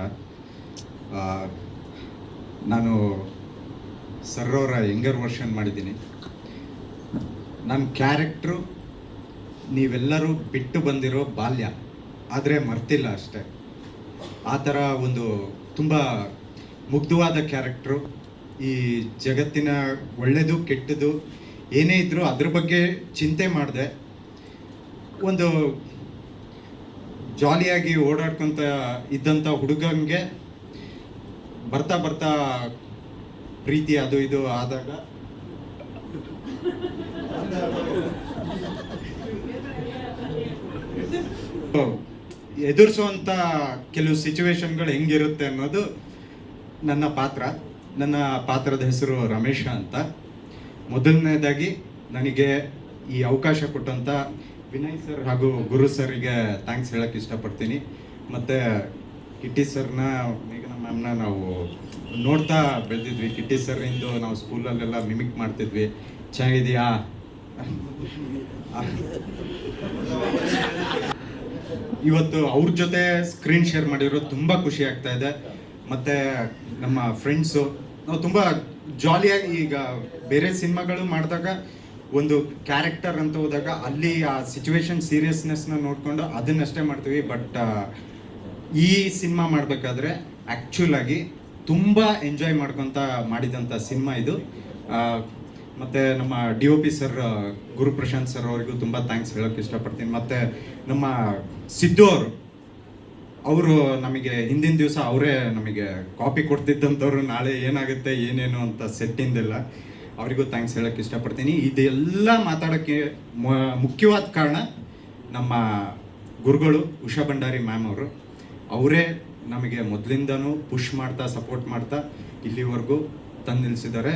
ನಾನು ಸರ್ರವರ ಯಂಗರ್ ವರ್ಷನ್ ಮಾಡಿದ್ದೀನಿ. ನನ್ನ ಕ್ಯಾರೆಕ್ಟ್ರು ನೀವೆಲ್ಲರೂ ಬಿಟ್ಟು ಬಂದಿರೋ ಬಾಲ್ಯ, ಆದರೆ ಮರ್ತಿಲ್ಲ ಅಷ್ಟೆ. ಆ ಥರ ಒಂದು ತುಂಬ ಮುಗ್ಧವಾದ ಕ್ಯಾರೆಕ್ಟ್ರು. ಈ ಜಗತ್ತಿನ ಒಳ್ಳೆಯದು ಕೆಟ್ಟದ್ದು ಏನೇ ಇದ್ದರೂ ಅದ್ರ ಬಗ್ಗೆ ಚಿಂತೆ ಮಾಡಿದೆ. ಒಂದು ಜಾಲಿಯಾಗಿ ಓಡಾಡ್ಕೊತ ಇದ್ದಂಥ ಹುಡುಗಂಗೆ ಬರ್ತಾ ಬರ್ತಾ ಪ್ರೀತಿ ಅದು ಇದು ಆದಾಗ ಎದುರಿಸುವಂಥ ಕೆಲವು ಸಿಚುವೇಶನ್ಗಳು ಹೆಂಗಿರುತ್ತೆ ಅನ್ನೋದು ನನ್ನ ಪಾತ್ರ. ನನ್ನ ಪಾತ್ರದ ಹೆಸರು ರಮೇಶ ಅಂತ. ಮೊದಲನೇದಾಗಿ ನನಗೆ ಈ ಅವಕಾಶ ಕೊಟ್ಟಂಥ ವಿನಯ್ ಸರ್ ಹಾಗೂ ಗುರು ಸರ್ಗೆ ಥ್ಯಾಂಕ್ಸ್ ಹೇಳೋಕ್ಕೆ ಇಷ್ಟಪಡ್ತೀನಿ. ಮತ್ತು ಕಿಟ್ಟಿ ಸರ್ನ, ಮೇಘನಾ ಮ್ಯಾಮ್ನ ನಾವು ನೋಡ್ತಾ ಬೆಳೆದಿದ್ವಿ. ಕಿಟ್ಟಿ ಸರ್ರಿಂದು ನಾವು ಸ್ಕೂಲಲ್ಲೆಲ್ಲ ಮಿಮಿಕ್ ಮಾಡ್ತಿದ್ವಿ. ಚೆನ್ನಾಗಿದೆಯಾ? ಇವತ್ತು ಅವ್ರ ಜೊತೆ ಸ್ಕ್ರೀನ್ ಶೇರ್ ಮಾಡಿರೋದು ತುಂಬ ಖುಷಿ ಆಗ್ತಾ ಇದೆ. ಮತ್ತು ನಮ್ಮ ಫ್ರೆಂಡ್ಸು ನಾವು ತುಂಬ ಜಾಲಿಯಾಗಿ, ಈಗ ಬೇರೆ ಸಿನಿಮಾಗಳು ಮಾಡಿದಾಗ ಒಂದು ಕ್ಯಾರೆಕ್ಟರ್ ಅಂತ ಹೋದಾಗ ಅಲ್ಲಿ ಆ ಸಿಚುವೇಶನ್ ಸೀರಿಯಸ್ನೆಸ್ನ ನೋಡಿಕೊಂಡು ಅದನ್ನಷ್ಟೇ ಮಾಡ್ತೀವಿ. ಬಟ್ ಈ ಸಿನಿಮಾ ಮಾಡಬೇಕಾದ್ರೆ ಆ್ಯಕ್ಚುಲಾಗಿ ತುಂಬ ಎಂಜಾಯ್ ಮಾಡ್ಕೊತ ಮಾಡಿದಂಥ ಸಿನಿಮಾ ಇದು. ಮತ್ತು ನಮ್ಮ DOP ಸರ್ ಗುರು ಪ್ರಶಾಂತ್ ಸರ್ ಅವರಿಗೂ ತುಂಬ ಥ್ಯಾಂಕ್ಸ್ ಹೇಳೋಕ್ಕೆ ಇಷ್ಟಪಡ್ತೀನಿ. ಮತ್ತು ನಮ್ಮ ಸಿದ್ದು ಅವರು ನಮಗೆ ಹಿಂದಿನ ದಿವಸ ಅವರೇ ನಮಗೆ ಕಾಪಿ ಕೊಡ್ತಿದ್ದಂಥವ್ರು, ನಾಳೆ ಏನಾಗುತ್ತೆ ಏನೇನು ಅಂತ ಸೆಟ್ಟಿಂದೆಲ್ಲ. ಅವರಿಗೂ ಥ್ಯಾಂಕ್ಸ್ ಹೇಳೋಕ್ಕೆ ಇಷ್ಟಪಡ್ತೀನಿ. ಇದೆಲ್ಲ ಮಾತಾಡೋಕ್ಕೆ ಮುಖ್ಯವಾದ ಕಾರಣ ನಮ್ಮ ಗುರುಗಳು ಉಷಾ ಭಂಡಾರಿ ಮ್ಯಾಮ್ ಅವರು. ಅವರೇ ನಮಗೆ ಮೊದಲಿಂದನೂ ಪುಷ್ ಮಾಡ್ತಾ, ಸಪೋರ್ಟ್ ಮಾಡ್ತಾ ಇಲ್ಲಿವರೆಗೂ ತಂದು ನಿಲ್ಲಿಸಿದ್ದಾರೆ.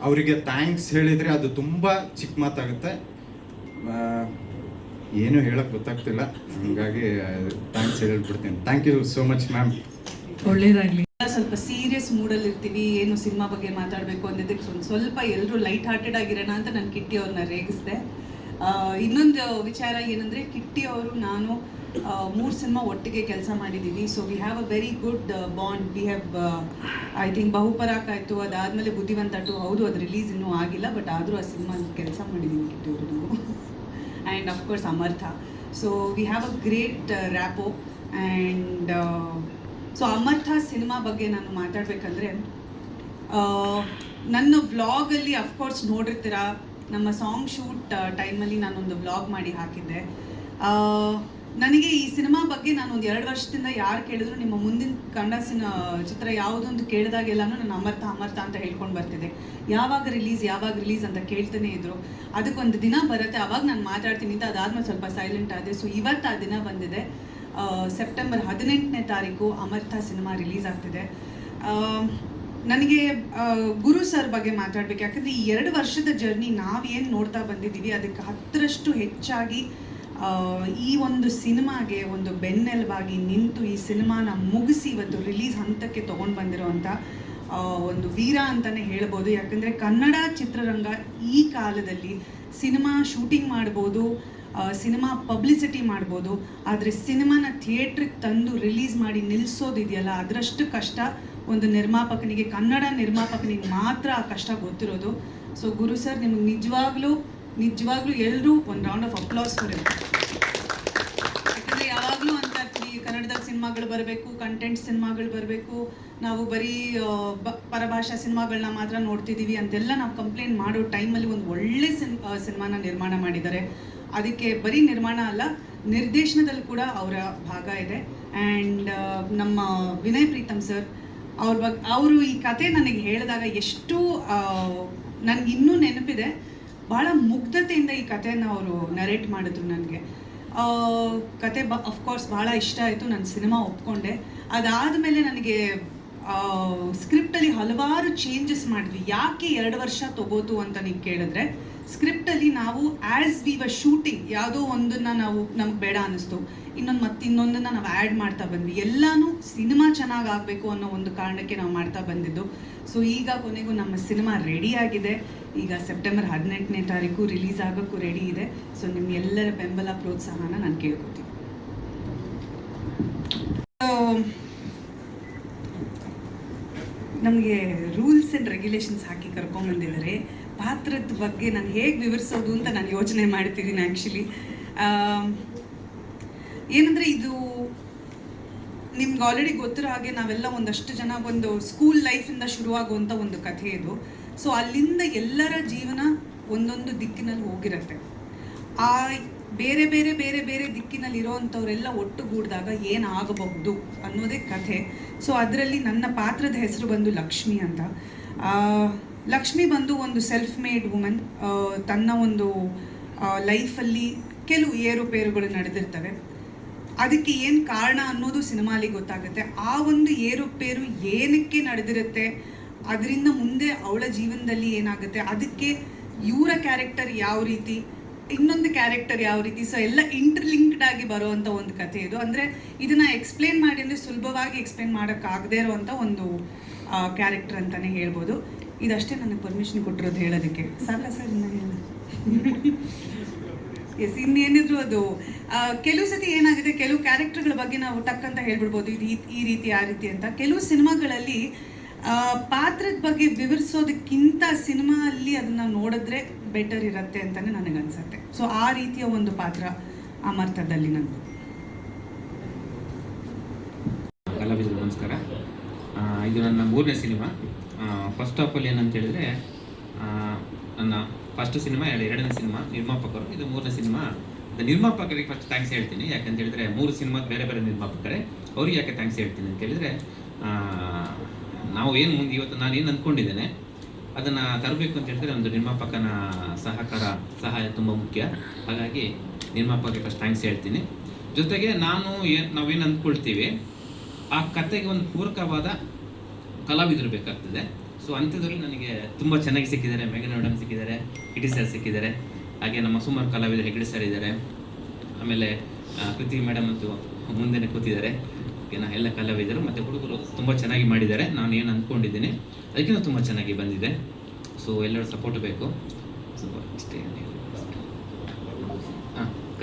ಅವರಿಗೆ ಥ್ಯಾಂಕ್ಸ್ ಹೇಳಿದರೆ ಅದು ತುಂಬ ಚಿಕ್ಕ ಮಾತಾಗುತ್ತೆ, ಏನು ಹೇಳಕ್ಕೆ ಗೊತ್ತಾಗ್ತಿಲ್ಲ. ಹಾಗಾಗಿ ಥ್ಯಾಂಕ್ಸ್ ಹೇಳ್ಬಿಡ್ತೀನಿ. Thank you so much ma'am. ಒಳ್ಳೇದಾಗಲಿ. ಸ್ವಲ್ಪ ಸೀರಿಯಸ್ ಮೂಡಲ್ಲಿ ಇರ್ತೀವಿ, ಏನು ಸಿನಿಮಾ ಬಗ್ಗೆ ಮಾತಾಡಬೇಕು ಅನ್ನೋದಕ್ಕೆ ಸ್ವಲ್ಪ ಎಲ್ಲರೂ ಲೈಟ್ ಹಾರ್ಟೆಡ್ ಆಗಿರೋಣ ಅಂತ ನಾನು ಕಿಟ್ಟಿ ಅವ್ರನ್ನ ರೇಗಿಸಿದೆ. ಇನ್ನೊಂದು ವಿಚಾರ ಏನಂದರೆ, ಕಿಟ್ಟಿ ಅವರು ನಾನು 3 ಸಿನಿಮಾ ಒಟ್ಟಿಗೆ ಕೆಲಸ ಮಾಡಿದ್ದೀವಿ. So we have a very good bond. We have I think Bahuparak ಆಯಿತು, ಅದಾದಮೇಲೆ ಬುದ್ಧಿವಂತ 2, ಹೌದು ಅದು ರಿಲೀಸ್ ಇನ್ನೂ ಆಗಿಲ್ಲ, ಬಟ್ ಆದರೂ ಆ ಸಿನಿಮಾ ಕೆಲಸ ಮಾಡಿದ್ದೀನಿ ಕಿಟ್ಟಿ ಅವರು. ನಾವು and of course Amartya. So we have a great rapport. And so Amartya cinema ಬಗ್ಗೆ ನಾನು ಮಾತಾಡಬೇಕಂದ್ರೆ, ನನ್ನ ವ್ಲಾಗಲ್ಲಿ ಅಫ್ಕೋರ್ಸ್ ನೋಡಿರ್ತೀರ, ನಮ್ಮ ಸಾಂಗ್ ಶೂಟ್ ಟೈಮಲ್ಲಿ ನಾನೊಂದು ವ್ಲಾಗ್ ಮಾಡಿ ಹಾಕಿದ್ದೆ. ನನಗೆ ಈ ಸಿನಿಮಾ ಬಗ್ಗೆ ನಾನು ಒಂದು 2 ವರ್ಷದಿಂದ ಯಾರು ಕೇಳಿದ್ರು ನಿಮ್ಮ ಮುಂದಿನ ಕನ್ನಡ ಚಿತ್ರ ಯಾವುದೊಂದು ಕೇಳಿದಾಗೆಲ್ಲನೂ ನಾನು ಅಮರ್ಥ ಅಮರ್ಥ ಅಂತ ಹೇಳ್ಕೊಂಡು ಬರ್ತಿದ್ದೆ. ಯಾವಾಗ ರಿಲೀಸ್ ಅಂತ ಕೇಳ್ತಾನೆ ಇದ್ರು. ಅದಕ್ಕೊಂದು ದಿನ ಬರುತ್ತೆ, ಅವಾಗ ನಾನು ಮಾತಾಡ್ತೀನಿ ಅಂತ. ಅದಾದ್ಮೇಲೆ ಸ್ವಲ್ಪ ಸೈಲೆಂಟ್ ಆದೆ. ಸೊ ಇವತ್ತು ಆ ದಿನ ಬಂದಿದೆ. ಸೆಪ್ಟೆಂಬರ್ 18ನೇ ತಾರೀಕು ಅಮರ್ಥ ಸಿನಿಮಾ ರಿಲೀಸ್ ಆಗ್ತಿದೆ. ನನಗೆ ಗುರು ಸರ್ ಬಗ್ಗೆ ಮಾತಾಡಬೇಕು. ಯಾಕಂದರೆ ಈ 2 ವರ್ಷದ ಜರ್ನಿ ನಾವೇನು ನೋಡ್ತಾ ಬಂದಿದ್ದೀವಿ ಅದಕ್ಕೆ 10ರಷ್ಟು ಹೆಚ್ಚಾಗಿ ಈ ಒಂದು ಸಿನಿಮಾಗೆ ಒಂದು ಬೆನ್ನೆಲುಬಾಗಿ ನಿಂತು ಈ ಸಿನಿಮಾನ ಮುಗಿಸಿ ಇವತ್ತು ರಿಲೀಸ್ ಹಂತಕ್ಕೆ ತೊಗೊಂಡು ಬಂದಿರೋವಂಥ ಒಂದು ವೀರ ಅಂತಲೇ ಹೇಳ್ಬೋದು. ಯಾಕಂದರೆ ಕನ್ನಡ ಚಿತ್ರರಂಗ ಈ ಕಾಲದಲ್ಲಿ ಸಿನಿಮಾ ಶೂಟಿಂಗ್ ಮಾಡ್ಬೋದು, ಸಿನಿಮಾ ಪಬ್ಲಿಸಿಟಿ ಮಾಡ್ಬೋದು, ಆದರೆ ಸಿನಿಮಾನ ಥಿಯೇಟ್ರಿಗೆ ತಂದು ರಿಲೀಸ್ ಮಾಡಿ ನಿಲ್ಲಿಸೋದಿದೆಯಲ್ಲ, ಅದರಷ್ಟು ಕಷ್ಟ ಒಂದು ನಿರ್ಮಾಪಕನಿಗೆ, ಕನ್ನಡ ನಿರ್ಮಾಪಕನಿಗೆ ಮಾತ್ರ ಆ ಕಷ್ಟ ಗೊತ್ತಿರೋದು. ಸೊ ಗುರು ಸರ್, ನಿಮಗೆ ನಿಜವಾಗ್ಲೂ ಎಲ್ಲರೂ ಒಂದು ರೌಂಡ್ ಆಫ್ ಅಪ್ಲಾಸ್ ಕೊಡಬೇಕು. ಯಾಕಂದರೆ ಯಾವಾಗಲೂ ಅಂತ ಇರ್ತೀವಿ, ಕನ್ನಡದಾಗ ಸಿನಿಮಾಗಳು ಬರಬೇಕು, ಕಂಟೆಂಟ್ ಸಿನಿಮಾಗಳು ಬರಬೇಕು, ನಾವು ಬರೀ ಪರಭಾಷಾ ಸಿನಿಮಾಗಳನ್ನ ಮಾತ್ರ ನೋಡ್ತಿದ್ದೀವಿ ಅಂತೆಲ್ಲ ನಾವು ಕಂಪ್ಲೇಂಟ್ ಮಾಡೋ ಟೈಮಲ್ಲಿ ಒಂದು ಒಳ್ಳೆ ಸಿನಿಮಾನ ನಿರ್ಮಾಣ ಮಾಡಿದ್ದಾರೆ. ಅದಕ್ಕೆ ಬರೀ ನಿರ್ಮಾಣ ಅಲ್ಲ, ನಿರ್ದೇಶನದಲ್ಲಿ ಕೂಡ ಅವರ ಭಾಗ ಇದೆ. ಆ್ಯಂಡ್ ನಮ್ಮ ವಿನಯ್ ಪ್ರೀತಮ್ ಸರ್ ಅವರು ಈ ಕತೆ ನನಗೆ ಹೇಳಿದಾಗ ಎಷ್ಟು ನನಗಿನ್ನೂ ನೆನಪಿದೆ. ಭಾಳ ಮುಗ್ಧತೆಯಿಂದ ಈ ಕಥೆಯನ್ನು ಅವರು ನರೇಟ್ ಮಾಡಿದ್ರು. ನನಗೆ ಕತೆ ಅಫ್ಕೋರ್ಸ್ ಭಾಳ ಇಷ್ಟ ಆಯಿತು. ನಾನು ಸಿನಿಮಾ ಒಪ್ಕೊಂಡೆ. ಅದಾದಮೇಲೆ ನನಗೆ ಸ್ಕ್ರಿಪ್ಟಲ್ಲಿ ಹಲವಾರು ಚೇಂಜಸ್ ಮಾಡಿದ್ವಿ. ಯಾಕೆ 2 ವರ್ಷ ತಗೋತು ಅಂತ ನೀವು ಕೇಳಿದ್ರೆ, ಸ್ಕ್ರಿಪ್ಟಲ್ಲಿ ನಾವು ಆ್ಯಸ್ ವಿ ವರ್ ಶೂಟಿಂಗ್ ಯಾವುದೋ ಒಂದನ್ನು ನಮ್ಗೆ ಬೇಡ ಅನ್ನಿಸ್ತು, ಇನ್ನೊಂದನ್ನು ನಾವು ಆ್ಯಡ್ ಮಾಡ್ತಾ ಬಂದ್ವಿ. ಎಲ್ಲನೂ ಸಿನಿಮಾ ಚೆನ್ನಾಗಿ ಆಗಬೇಕು ಅನ್ನೋ ಒಂದು ಕಾರಣಕ್ಕೆ ನಾವು ಮಾಡ್ತಾ ಬಂದಿದ್ದು. ಸೊ ಈಗ ಕೊನೆಗೂ ನಮ್ಮ ಸಿನಿಮಾ ರೆಡಿ ಆಗಿದೆ. ಈಗ ಸೆಪ್ಟೆಂಬರ್ 18ನೇ ತಾರೀಕು ರಿಲೀಸ್ ಆಗೋಕ್ಕೂ ರೆಡಿ ಇದೆ. ಸೊ ನಿಮ್ಮ ಎಲ್ಲರ ಬೆಂಬಲ ಪ್ರೋತ್ಸಾಹನ ನಾನು ಕೇಳ್ಕೊತೀನಿ. ನಮಗೆ ರೂಲ್ಸ್ ಆ್ಯಂಡ್ ರೆಗ್ಯುಲೇಷನ್ಸ್ ಹಾಕಿ ಕರ್ಕೊಂಡ್ಬಂದಿದ್ದಾರೆ. ಪಾತ್ರದ ಬಗ್ಗೆ ನಾನು ಹೇಗೆ ವಿವರಿಸೋದು ಅಂತ ನಾನು ಯೋಚನೆ ಮಾಡ್ತಿದ್ದೀನಿ. ಆ್ಯಕ್ಚುಲಿ ಏನಂದರೆ, ಇದು ನಿಮ್ಗೆ ಆಲ್ರೆಡಿ ಗೊತ್ತಿರೋ ಹಾಗೆ ನಾವೆಲ್ಲ ಒಂದಷ್ಟು ಜನ ಒಂದು ಸ್ಕೂಲ್ ಲೈಫಿಂದ ಶುರುವಾಗುವಂಥ ಒಂದು ಕಥೆ ಇದು. ಸೊ ಅಲ್ಲಿಂದ ಎಲ್ಲರ ಜೀವನ ಒಂದೊಂದು ದಿಕ್ಕಿನಲ್ಲಿ ಹೋಗಿರುತ್ತೆ. ಆ ಬೇರೆ ಬೇರೆ ಬೇರೆ ಬೇರೆ ದಿಕ್ಕಿನಲ್ಲಿ ಇರೋವಂಥವರೆಲ್ಲ ಒಟ್ಟುಗೂಡಿದಾಗ ಏನಾಗಬಹುದು ಅನ್ನೋದೇ ಕಥೆ. ಸೊ ಅದರಲ್ಲಿ ನನ್ನ ಪಾತ್ರದ ಹೆಸರು ಬಂದು ಲಕ್ಷ್ಮಿ ಅಂತ. ಲಕ್ಷ್ಮಿ ಬಂದು ಒಂದು ಸೆಲ್ಫ್ ಮೇಡ್ ವುಮನ್. ತನ್ನ ಒಂದು ಲೈಫಲ್ಲಿ ಕೆಲವು ಏರುಪೇರುಗಳು ನಡೆದಿರ್ತವೆ. ಅದಕ್ಕೆ ಏನು ಕಾರಣ ಅನ್ನೋದು ಸಿನಿಮಾಲಿ ಗೊತ್ತಾಗುತ್ತೆ. ಆ ಒಂದು ಏರುಪೇರು ಏನಕ್ಕೆ ನಡೆದಿರುತ್ತೆ, ಅದರಿಂದ ಮುಂದೆ ಅವಳ ಜೀವನದಲ್ಲಿ ಏನಾಗುತ್ತೆ, ಅದಕ್ಕೆ ಇವರ ಕ್ಯಾರೆಕ್ಟರ್ ಯಾವ ರೀತಿ, ಇನ್ನೊಂದು ಕ್ಯಾರೆಕ್ಟರ್ ಯಾವ ರೀತಿ, ಸೊ ಎಲ್ಲ ಇಂಟರ್ಲಿಂಕ್ಡ್ ಆಗಿ ಬರುವಂಥ ಒಂದು ಕಥೆ ಇದು. ಅಂದರೆ ಇದನ್ನು ಎಕ್ಸ್ಪ್ಲೇನ್ ಮಾಡಿ ಅಂದರೆ ಸುಲಭವಾಗಿ ಎಕ್ಸ್ಪ್ಲೇನ್ ಮಾಡೋಕ್ಕಾಗದೇ ಇರೋವಂಥ ಒಂದು ಕ್ಯಾರೆಕ್ಟರ್ ಅಂತಲೇ ಹೇಳ್ಬೋದು. ಇದಷ್ಟೇ ನನಗೆ ಪರ್ಮಿಷನ್ ಕೊಟ್ಟಿರೋದು ಹೇಳೋದಕ್ಕೆ. ಸಾಕ ಸರ್ ಇನ್ನು ಹೇಳೋದು? ಎಸ್, ಇನ್ನೇನಿದ್ರು ಅದು ಕೆಲವು ಸತಿ ಏನಾಗಿದೆ, ಕೆಲವು ಕ್ಯಾರೆಕ್ಟರ್ಗಳ ಬಗ್ಗೆ ನಾವು ಟಕ್ ಅಂತ ಹೇಳ್ಬಿಡ್ಬೋದು, ಇದು ಈ ರೀತಿ ಆ ರೀತಿ ಅಂತ. ಕೆಲವು ಸಿನಿಮಾಗಳಲ್ಲಿ ಪಾತ್ರದ ಬಗ್ಗೆ ವಿವರಿಸೋದಕ್ಕಿಂತ ಸಿನಿಮಾ ಅಲ್ಲಿ ಅದನ್ನು ನೋಡಿದ್ರೆ ಬೆಟರ್ ಇರುತ್ತೆ ಅಂತಲೇ ನನಗನ್ಸುತ್ತೆ. ಸೊ ಆ ರೀತಿಯ ಒಂದು ಪಾತ್ರ ಅಮರ್ಥದಲ್ಲಿ ನಂದು. ಕಲಾವಿದರು ನಮಸ್ಕಾರ. ಇದು ನನ್ನ 3ನೇ ಸಿನಿಮಾ. ಫಸ್ಟ್ ಆಫ್ ಆಲ್ ಏನಂತ ಹೇಳಿದ್ರೆ, ನನ್ನ ಫಸ್ಟ್ ಸಿನಿಮಾ 2ನೇ ಸಿನಿಮಾ ನಿರ್ಮಾಪಕರು, ಇದು 3ನೇ ಸಿನಿಮಾ. ನಿರ್ಮಾಪಕರಿಗೆ ಫಸ್ಟ್ ಥ್ಯಾಂಕ್ಸ್ ಹೇಳ್ತೀನಿ. ಯಾಕಂತ ಹೇಳಿದ್ರೆ 3 ಸಿನಿಮಾ ಬೇರೆ ಬೇರೆ ನಿರ್ಮಾಪಕರೇ, ಅವ್ರಿಗೆ ಯಾಕೆ ಥ್ಯಾಂಕ್ಸ್ ಹೇಳ್ತೀನಿ ಅಂತ ಹೇಳಿದ್ರೆ, ನಾವು ಏನು ಮುಂದೆ ಇವತ್ತು ನಾನು ಏನು ಅಂದ್ಕೊಂಡಿದ್ದೇನೆ ಅದನ್ನು ತರಬೇಕು ಅಂತ ಹೇಳಿದ್ರೆ ಒಂದು ನಿರ್ಮಾಪಕನ ಸಹಾಯ ತುಂಬ ಮುಖ್ಯ. ಹಾಗಾಗಿ ನಿರ್ಮಾಪಕರಿಗೆ ಫಸ್ಟ್ ಥ್ಯಾಂಕ್ಸ್ ಹೇಳ್ತೀನಿ. ಜೊತೆಗೆ ನಾವೇನು ಅಂದ್ಕೊಳ್ತೀವಿ ಆ ಕತೆಗೆ ಒಂದು ಪೂರಕವಾದ ಕಲಾವಿದರು ಬೇಕಾಗ್ತದೆ. ಸೊ ಅಂಥದ್ರಲ್ಲಿ ನನಗೆ ತುಂಬ ಚೆನ್ನಾಗಿ ಸಿಕ್ಕಿದ್ದಾರೆ. ಮೇಘನಾ ಮೇಡಮ್ ಸಿಕ್ಕಿದ್ದಾರೆ, ಇಟಿ ಸರ್ ಸಿಕ್ಕಿದ್ದಾರೆ, ಹಾಗೆ ನಮ್ಮ ಸುಮಾರು ಕಲಾವಿದರು ಹೆಗ್ಡೆ ಸರ್ ಇದ್ದಾರೆ, ಆಮೇಲೆ ಕೃತಿ ಮೇಡಮ್ ಅಂತೂ ಮುಂದೆನೇ ಕೂತಿದ್ದಾರೆ. ಓಕೆನಾ, ಎಲ್ಲ ಕಲಾವಿದರು ಮತ್ತು ಹುಡುಗರು ತುಂಬ ಚೆನ್ನಾಗಿ ಮಾಡಿದ್ದಾರೆ. ನಾನು ಏನು ಅಂದ್ಕೊಂಡಿದ್ದೀನಿ ಅದಕ್ಕಿಂತ ತುಂಬ ಚೆನ್ನಾಗಿ ಬಂದಿದೆ. ಸೊ ಎಲ್ಲರೂ ಸಪೋರ್ಟ್ ಬೇಕು. ಸೊ ಇಷ್ಟೇ.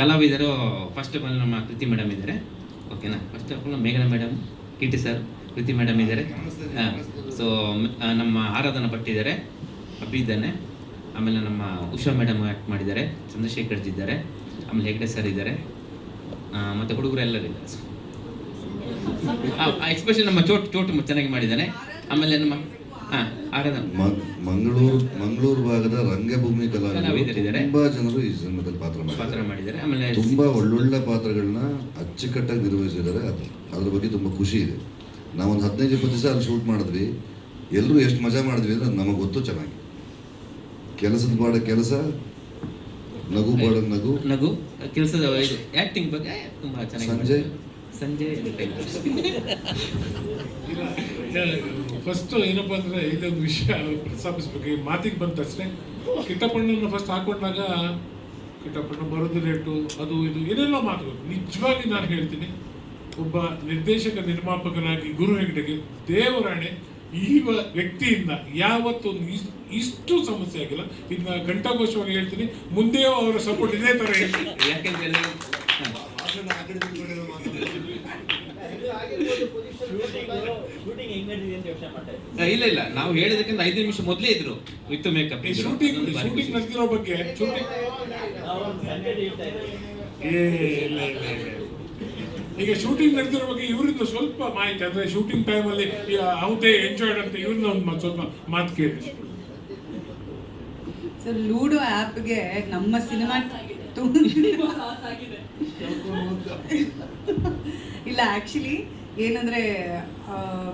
ಕಲಾವಿದರು ಫಸ್ಟ್ ಆಫ್ ಆಲ್ ನಮ್ಮ ಕೃತಿ ಮೇಡಮ್ ಇದ್ದಾರೆ. ಓಕೆನಾ, ಫಸ್ಟ್ ಆಫ್ ಆಲ್ ಮೇಘನಾ ಮೇಡಮ್, ಕಿಟಿ ಸರ್, ಕೃತಿ ಮೇಡಮ್ ಇದ್ದಾರೆ. ಸೊ ನಮ್ಮ ಆರಾಧನಾ ಭಟ್ ಇದ್ದಾರೆ, ಅಭಿ ಇದ್ದಾನೆ, ಆಮೇಲೆ ನಮ್ಮ ಉಷಾ ಮೇಡಮ್ ಆ್ಯಕ್ಟ್ ಮಾಡಿದ್ದಾರೆ, ಚಂದ್ರಶೇಖರ್ ಇದ್ದಾರೆ. ಆಮೇಲೆ ಹೆಗ್ಡೆ ಸರ್ ಇದ್ದಾರೆ, ಮತ್ತು ಹುಡುಗರು ಎಲ್ಲರೂ ಇದ್ದಾರೆ. ಎಕ್ಸ್ಪೆಷಲಿ ನಮ್ಮ ಚೋಟು ಚೆನ್ನಾಗಿ ಮಾಡಿದ್ದಾನೆ. ಆಮೇಲೆ ನಮ್ಮ ಆರಾಧನಾ ಮಂಗಳೂರು ಭಾಗದ ರಂಗಭೂಮಿ ಕಲಾವಿದರಿದ್ದಾರೆ, ತುಂಬಾ ಜನರು ಈ ಸಿನಿಮಾದಲ್ಲಿ ಪಾತ್ರ ಮಾಡಿದ್ದಾರೆ. ಆಮೇಲೆ ತುಂಬಾ ಒಳ್ಳೊಳ್ಳೆ ಪಾತ್ರಗಳನ್ನ ಅಚ್ಚುಕಟ್ಟಾಗಿ ನಿರ್ವಹಿಸಿದ್ದಾರೆ. ಅದ್ರ ಬಗ್ಗೆ ತುಂಬಾ ಖುಷಿ ಇದೆ. ನಾವೊಂದು 15-20 ದಿವಸ ಅಲ್ಲಿ ಶೂಟ್ ಮಾಡಿದ್ವಿ. ಎಲ್ಲರೂ ಎಷ್ಟು ಮಜಾ ಮಾಡಿದ್ವಿ ಅಂದ್ರೆ ನಮಗೆ ಗೊತ್ತು ಚೆನ್ನಾಗಿ. ಕೆಲಸದ ಬಾಡ ಕೆಲಸ, ನಗು ಬಾಡ ನಗು ಕೆಲಸದ ಆಕ್ಟಿಂಗ್ ಬಗ್ಗೆ ತುಂಬಾ ಚೆನ್ನಾಗಿ ಸಂಜೆ ಫಸ್ಟ್ ಏನಪ್ಪ ಅಂದರೆ ಇದೊಂದು ವಿಷಯ ಪ್ರಸ್ತಾಪಿಸ್ಬೇಕು. ಈ ಮಾತಿಗೆ ಬಂದ ತಕ್ಷಣ ಕಿಟ್ಟಪ್ಪಣ್ಣನ ಫಸ್ಟ್ ಹಾಕೊಂಡಾಗ ಕಿಟ್ಟಪ್ಪಣ್ಣ ಬರೋದು ರೇಟು ಅದು ಇದು ಏನೆಲ್ಲ ಮಾತುಗಳು. ನಿಜವಾಗಿ ನಾನು ಹೇಳ್ತೀನಿ, ಒಬ್ಬ ನಿರ್ದೇಶಕ ನಿರ್ಮಾಪಕನಾಗಿ ಗುರು ಹೆಗ್ಡೆಗೆ ದೇವರಾಣೆ ಈ ವ್ಯಕ್ತಿಯಿಂದ ಯಾವತ್ತೊಂದು ಇಷ್ಟು ಸಮಸ್ಯೆ ಆಗಿಲ್ಲ. ಇದನ್ನ ಘಂಟಾಘೋಷವಾಗಿ ಹೇಳ್ತೀನಿ, ಮುಂದೆಯೂ ಅವರ ಸಪೋರ್ಟ್ ಇದೇ ಥರ ಹೇಳ್ತೀನಿ. ಯಾಕೆಂದ್ರೆ ಇಲ್ಲ ನಾವು ಹೇಳಿದಕ್ಕಿಂತ 5 ನಿಮಿಷ ಮೊದಲೇ ಇದ್ರು ವಿತ್ ಮೇಕಪ್. ಶೂಟಿಂಗ್ ನಡೆದಿರೋ ಬಗ್ಗೆ ಈಗ ಶೂಟಿಂಗ್ ನಡೆದಿರೋ ಬಗ್ಗೆ ಇವರಿಂದ ಸ್ವಲ್ಪ ಮಾಹಿತಿ, ಅಂದ್ರೆ ಶೂಟಿಂಗ್ ಟೈಮಲ್ಲಿ ಹೌ ದೇ ಎಂಜಾಯ್ಡ್ ಅಂತ ಇವ್ರನ್ನ ಒಂದು ಸ್ವಲ್ಪ ಮಾತು ಕೇಳಿ. ಸರ್, ಲೂಡೋ ಆ್ಯಪ್ಗೆ ನಮ್ಮ ಸಿನಿಮಾ ಇಲ್ಲ, ಆ್ಯಕ್ಚುಲಿ ಏನಂದರೆ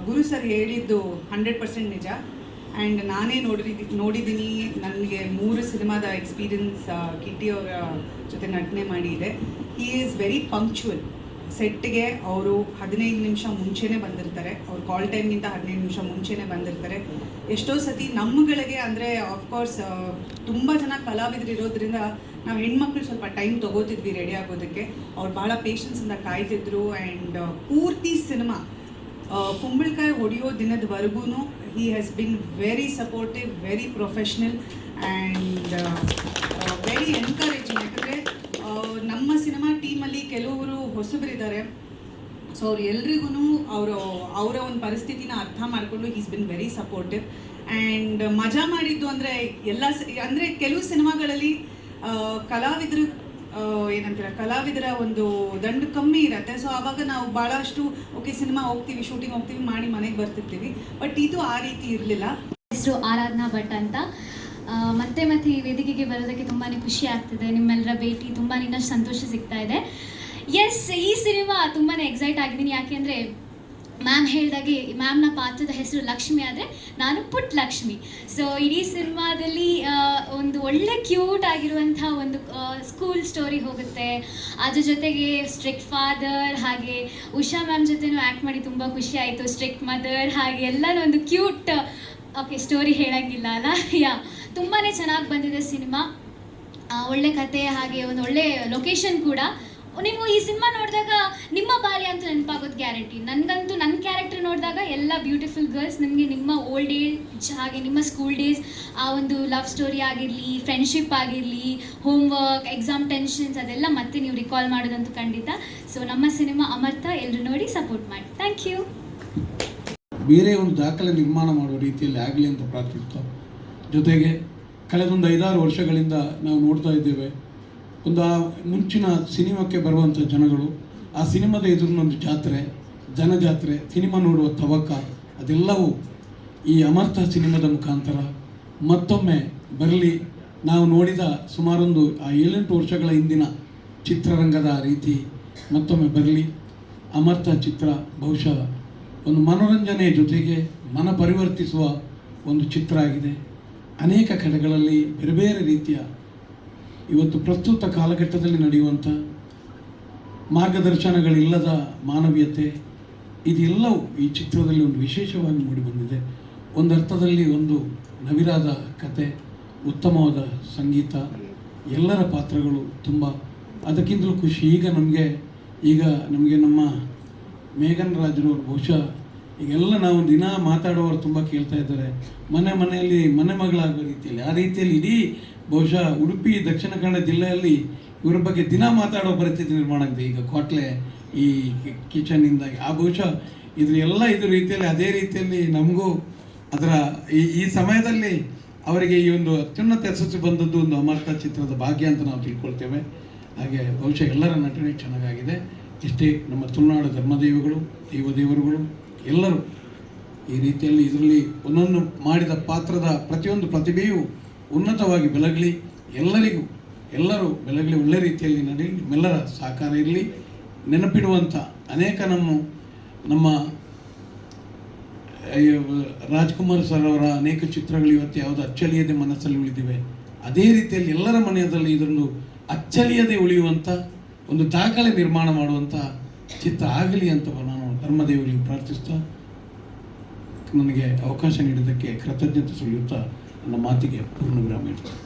ಗುರು ಸರ್ ಹೇಳಿದ್ದು 100% ನಿಜ. ಆ್ಯಂಡ್ ನಾನೇ ನೋಡಿದ್ದೀನಿ. ನನಗೆ 3 ಸಿನಿಮಾದ ಎಕ್ಸ್ಪೀರಿಯನ್ಸ್ ಕಿಟ್ಟಿ ಅವರ ಜೊತೆ ನಟನೆ ಮಾಡಿ ಇದೆ. He is very punctual. ಸೆಟ್ಗೆ ಅವರು 15 ನಿಮಿಷ ಮುಂಚೆನೇ ಬಂದಿರ್ತಾರೆ. ಅವ್ರ ಕಾಲ್ ಟೈಮ್ಗಿಂತ 15 ನಿಮಿಷ ಮುಂಚೆನೇ ಬಂದಿರ್ತಾರೆ. ಎಷ್ಟೋ ಸತಿ ನಮ್ಮಗಳಿಗೆ ಅಂದರೆ ಆಫ್ಕೋರ್ಸ್ ತುಂಬ ಜನ ಕಲಾವಿದರು ಇರೋದ್ರಿಂದ ನಾವು ಹೆಣ್ಮಕ್ಳು ಸ್ವಲ್ಪ ಟೈಮ್ ತೊಗೋತಿದ್ವಿ ರೆಡಿ ಆಗೋದಕ್ಕೆ. ಅವ್ರು ಭಾಳ ಪೇಷನ್ಸಿಂದ ಕಾಯ್ತಿದ್ರು. ಆ್ಯಂಡ್ ಪೂರ್ತಿ ಸಿನಿಮಾ ಕುಂಬಳಕಾಯಿ ಹೊಡೆಯೋ ದಿನದವರೆಗೂ he has been very supportive, very professional and very encouraging. ಯಾಕಂದರೆ ನಮ್ಮ ಸಿನಿಮಾ ಟೀಮಲ್ಲಿ ಕೆಲವರು ಹೊಸಬರಿದ್ದಾರೆ. ಸೊ ಅವ್ರು ಎಲ್ರಿಗೂ ಅವರ ಒಂದು ಪರಿಸ್ಥಿತಿನ ಅರ್ಥ ಮಾಡಿಕೊಂಡು he's been very supportive. And ಮಜಾ ಮಾಡಿದ್ದು ಅಂದರೆ ಅಂದರೆ ಕೆಲವು ಸಿನಿಮಾಗಳಲ್ಲಿ ಕಲಾವಿದರು ಕಲಾವಿದರ ಒಂದು ದಂಡು ಕಮ್ಮಿ ಇರುತ್ತೆ. ಸೊ ಆವಾಗ ನಾವು ಭಾಳಷ್ಟು ಓಕೆ ಸಿನಿಮಾ ಹೋಗ್ತೀವಿ, ಶೂಟಿಂಗ್ ಹೋಗ್ತೀವಿ, ಮಾಡಿ ಮನೆಗೆ ಬರ್ತಿರ್ತೀವಿ. ಬಟ್ ಇದು ಆ ರೀತಿ ಇರಲಿಲ್ಲ. ಹೆಸರು ಆರಾಧನಾ ಭಟ್ ಅಂತ. ಮತ್ತೆ ಈ ವೇದಿಕೆಗೆ ಬರೋದಕ್ಕೆ ತುಂಬಾ ಖುಷಿ ಆಗ್ತಿದೆ. ನಿಮ್ಮೆಲ್ಲರ ಭೇಟಿ ತುಂಬಾ ಇನ್ನಷ್ಟು ಸಂತೋಷ ಸಿಗ್ತಾ ಇದೆ. ಎಸ್, ಈ ಸಿನಿಮಾ ತುಂಬಾ ಎಕ್ಸೈಟ್ ಆಗಿದ್ದೀನಿ. ಯಾಕೆಂದರೆ ಮ್ಯಾಮ್ ಹೇಳಿದಾಗೆ ಮ್ಯಾಮ್ನ ಪಾತ್ರದ ಹೆಸರು ಲಕ್ಷ್ಮಿ ಆದರೆ ನಾನು ಪುಟ್ ಲಕ್ಷ್ಮಿ. ಸೊ ಇಡೀ ಸಿನಿಮಾದಲ್ಲಿ ಒಂದು ಒಳ್ಳೆ ಕ್ಯೂಟ್ ಆಗಿರುವಂಥ ಒಂದು ಸ್ಕೂಲ್ ಸ್ಟೋರಿ ಹೋಗುತ್ತೆ. ಅದ್ರ ಜೊತೆಗೆ ಸ್ಟ್ರಿಕ್ಟ್ ಫಾದರ್, ಹಾಗೆ ಉಷಾ ಮ್ಯಾಮ್ ಜೊತೆನೂ ಆ್ಯಕ್ಟ್ ಮಾಡಿ ತುಂಬ ಖುಷಿ ಆಯಿತು. ಸ್ಟ್ರಿಕ್ಟ್ ಮದರ್, ಹಾಗೆ ಎಲ್ಲನೂ ಒಂದು ಕ್ಯೂಟ್ ಸ್ಟೋರಿ ಹೇಳೋಂಗಿಲ್ಲ ಅಲ್ಲ. ತುಂಬಾ ಚೆನ್ನಾಗಿ ಬಂದಿದೆ ಸಿನಿಮಾ. ಒಳ್ಳೆ ಕತೆ, ಹಾಗೆ ಒಂದು ಒಳ್ಳೆ ಲೊಕೇಶನ್ ಕೂಡ. ನೀವು ಈ ಸಿನಿಮಾ ನೋಡಿದಾಗ ನಿಮ್ಮ ಬಾಲ್ಯ ಅಂತೂ ನೆನಪಾಗೋದು ಗ್ಯಾರಂಟಿ. ನನಗಂತೂ ನನ್ನ ಕ್ಯಾರೆಕ್ಟರ್ ನೋಡಿದಾಗ ಎಲ್ಲ ಬ್ಯೂಟಿಫುಲ್ ಗರ್ಲ್ಸ್ ನಿಮಗೆ ನಿಮ್ಮ ಓಲ್ಡ್ ಏಜ್ ಹಾಗೆ ನಿಮ್ಮ ಸ್ಕೂಲ್ ಡೇಸ್, ಆ ಒಂದು ಲವ್ ಸ್ಟೋರಿ ಆಗಿರಲಿ, ಫ್ರೆಂಡ್ಶಿಪ್ ಆಗಿರಲಿ, ಹೋಮ್ವರ್ಕ್, ಎಕ್ಸಾಮ್ ಟೆನ್ಷನ್ಸ್, ಅದೆಲ್ಲ ಮತ್ತೆ ನೀವು ರಿಕಾಲ್ ಮಾಡೋದಂತೂ ಖಂಡಿತ. ಸೊ ನಮ್ಮ ಸಿನಿಮಾ ಅಮರ್ತ ಎಲ್ಲರೂ ನೋಡಿ ಸಪೋರ್ಟ್ ಮಾಡಿ. Thank you. ಬೇರೆ ಒಂದು ದಾಖಲೆ ನಿರ್ಮಾಣ ಮಾಡುವ ರೀತಿಯಲ್ಲಿ ಆಗಲಿ ಅಂತ ಪ್ರಾರ್ಥಿಸ್ತಾ, ಜೊತೆಗೆ ಕಳೆದೊಂದು 5-6 ವರ್ಷಗಳಿಂದ ನಾವು ನೋಡ್ತಾ ಇದ್ದೇವೆ, ಒಂದು ಮುಂಚಿನ ಸಿನಿಮಾಕ್ಕೆ ಬರುವಂಥ ಜನಗಳು ಆ ಸಿನಿಮಾದ ಎದುರಿನೊಂದು ಜಾತ್ರೆ, ಜನಜಾತ್ರೆ, ಸಿನಿಮಾ ನೋಡುವ ತವಕ, ಅದೆಲ್ಲವೂ ಈ ಅಮರ್ತ ಸಿನಿಮಾದ ಮುಖಾಂತರ ಮತ್ತೊಮ್ಮೆ ಬರಲಿ. ನಾವು ನೋಡಿದ ಸುಮಾರೊಂದು 7-8 ವರ್ಷಗಳ ಹಿಂದಿನ ಚಿತ್ರರಂಗದ ರೀತಿ ಮತ್ತೊಮ್ಮೆ ಬರಲಿ. ಅಮರ್ತ ಚಿತ್ರ ಬಹುಶಃ ಒಂದು ಮನೋರಂಜನೆಯ ಜೊತೆಗೆ ಮನ ಪರಿವರ್ತಿಸುವ ಒಂದು ಚಿತ್ರ ಆಗಿದೆ. ಅನೇಕ ಕಡೆಗಳಲ್ಲಿ ಬೇರೆ ಬೇರೆ ರೀತಿಯ ಇವತ್ತು ಪ್ರಸ್ತುತ ಕಾಲಘಟ್ಟದಲ್ಲಿ ನಡೆಯುವಂಥ ಮಾರ್ಗದರ್ಶನಗಳಿಲ್ಲದ ಮಾನವೀಯತೆ, ಇದೆಲ್ಲವೂ ಈ ಚಿತ್ರದಲ್ಲಿ ಒಂದು ವಿಶೇಷವಾಗಿ ಮೂಡಿಬಂದಿದೆ. ಒಂದು ಅರ್ಥದಲ್ಲಿ ಒಂದು ನವಿರಾದ ಕತೆ, ಉತ್ತಮವಾದ ಸಂಗೀತ, ಎಲ್ಲರ ಪಾತ್ರಗಳು ತುಂಬ. ಅದಕ್ಕಿಂತಲೂ ಖುಷಿ ಈಗ ನಮಗೆ ನಮ್ಮ ಮೇಘನ್ ರಾಜ್ರವರು ಬಹುಶಃ ಈಗೆಲ್ಲ ನಾವು ದಿನ ಮಾತಾಡುವವರು ತುಂಬ ಕೇಳ್ತಾ ಇದ್ದಾರೆ, ಮನೆಯಲ್ಲಿ ಮನೆ ಮಗಳಾಗುವ ರೀತಿಯಲ್ಲಿ, ಆ ರೀತಿಯಲ್ಲಿ ಇಡೀ ಬಹುಶಃ ಉಡುಪಿ ದಕ್ಷಿಣ ಕನ್ನಡ ಜಿಲ್ಲೆಯಲ್ಲಿ ಇವರ ಬಗ್ಗೆ ದಿನ ಮಾತಾಡೋ ಪರಿಸ್ಥಿತಿ ನಿರ್ಮಾಣ ಆಗಿದೆ ಈಗ ಕ್ವಾಟ್ಲೆ ಈ ಕಿಚನ್ನಿಂದಾಗಿ. ಆ ಬಹುಶಃ ಇದು ರೀತಿಯಲ್ಲಿ ಅದೇ ರೀತಿಯಲ್ಲಿ ನಮಗೂ ಅದರ ಈ ಸಮಯದಲ್ಲಿ ಅವರಿಗೆ ಈ ಒಂದು ಅತ್ಯುನ್ನತ ಯಶಸ್ಸು ಬಂದದ್ದು ಒಂದು ಅಮರ್ತ ಚಿತ್ರದ ಭಾಗ್ಯ ಅಂತ ನಾವು ತಿಳ್ಕೊಳ್ತೇವೆ. ಹಾಗೆ ಬಹುಶಃ ಎಲ್ಲರ ನಟನೆ ಚೆನ್ನಾಗಾಗಿದೆ. ಇಷ್ಟೇ ನಮ್ಮ ತುಳುನಾಡು ಧರ್ಮದೇವಗಳು, ದೇವದೇವರುಗಳು ಎಲ್ಲರೂ ಈ ರೀತಿಯಲ್ಲಿ ಇದರಲ್ಲಿ ಒಂದೊಂದು ಮಾಡಿದ ಪಾತ್ರದ ಪ್ರತಿಯೊಂದು ಪ್ರತಿಭೆಯು ಉನ್ನತವಾಗಿ ಬೆಳಗಲಿ, ಎಲ್ಲರೂ ಬೆಳಗಲಿ, ಒಳ್ಳೆ ರೀತಿಯಲ್ಲಿ ನಡೀಲಿ, ನಿಮ್ಮೆಲ್ಲರ ಸಹಕಾರ ಇರಲಿ. ನೆನಪಿಡುವಂಥ ಅನೇಕ ನಮ್ಮ ರಾಜ್ಕುಮಾರ್ ಸರ್ ಅವರ ಅನೇಕ ಚಿತ್ರಗಳು ಇವತ್ತು ಯಾವುದು ಅಚ್ಚಳಿಯದೆ ಮನಸ್ಸಲ್ಲಿ ಉಳಿದಿವೆ, ಅದೇ ರೀತಿಯಲ್ಲಿ ಎಲ್ಲರ ಮನೆಯದಲ್ಲಿ ಇದೊಂದು ಅಚ್ಚಳಿಯದೆ ಉಳಿಯುವಂಥ ಒಂದು ದಾಖಲೆ ನಿರ್ಮಾಣ ಮಾಡುವಂಥ ಚಿತ್ರ ಆಗಲಿ ಅಂತ ನಾನು ಧರ್ಮದೇವರಿಗೆ ಪ್ರಾರ್ಥಿಸ್ತಾ ನನಗೆ ಅವಕಾಶ ನೀಡಿದ್ದಕ್ಕೆ ಕೃತಜ್ಞತೆ ಸಲ್ಲಿಸುತ್ತಾ ನನ್ನ ಮಾತಿಗೆ ಪೂರ್ಣ ವಿರಾಮ ಇಡ್ತೇನೆ.